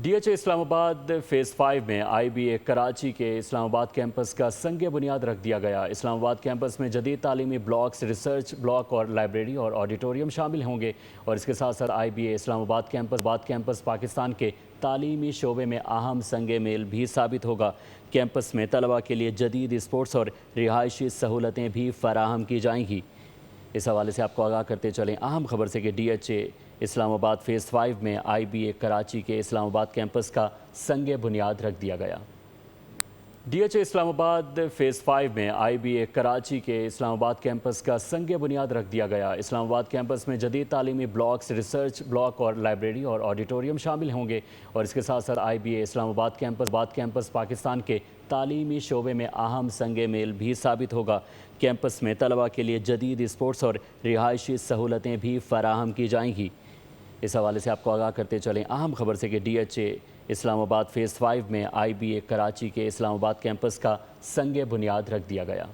D H A इस्लाम आबाद phase 5 में IBA Karachi के इस्लाम आबाद कैंपस का संग बुनियाद रख दिया गया। इस्लाम आबाद कैंपस में जदीद तालीमी ब्लॉक्स, रिसर्च ब्लॉक और लाइब्रेरी और ऑडिटोरियम शामिल होंगे और इसके साथ साथ IBA इस्लाम आबाद कैंपस पाकिस्तान के तालीमी शोबे में अहम संग मेल भी साबित होगा। कैंपस में तलबा के लिए जदीद स्पोर्ट्स और रिहायशी सहूलतें भी फराहम की जाएंगी। इस हवाले से आपको आगाह करते चलें अहम खबर से कि DHA इस्लाम आबाद फेज़ 5 में IBA कराची के इस्लाम आबाद कैंपस का संग बुनियाद रख दिया गया। DHA इस्लाम आबाद फेज़ 5 में IBA कराची के इस्लाम आबाद कैंपस का संग बुनियाद रख दिया गया। इस्लाम आबाद कैंपस में जदीद तालीमी ब्लॉक्स, रिसर्च ब्लॉक और लाइब्रेरी और ऑडिटोरियम शामिल होंगे और इसके साथ साथ IBA इस्लाम आबाद कैंपस पाकिस्तान के तालीमी शोबे में अहम संग मेल भी साबित होगा। कैंपस में तलबा के लिए जदीद स्पोर्ट्स और रिहायशी सहूलतें भी फराहम की जाएंगी। इस हवाले से आपको आगाह करते चलें अहम खबर से कि DHA इस्लाम आबाद फेज़ 5 में IBA कराची के इस्लाम आबाद कैंपस का संग बुनियाद रख दिया गया।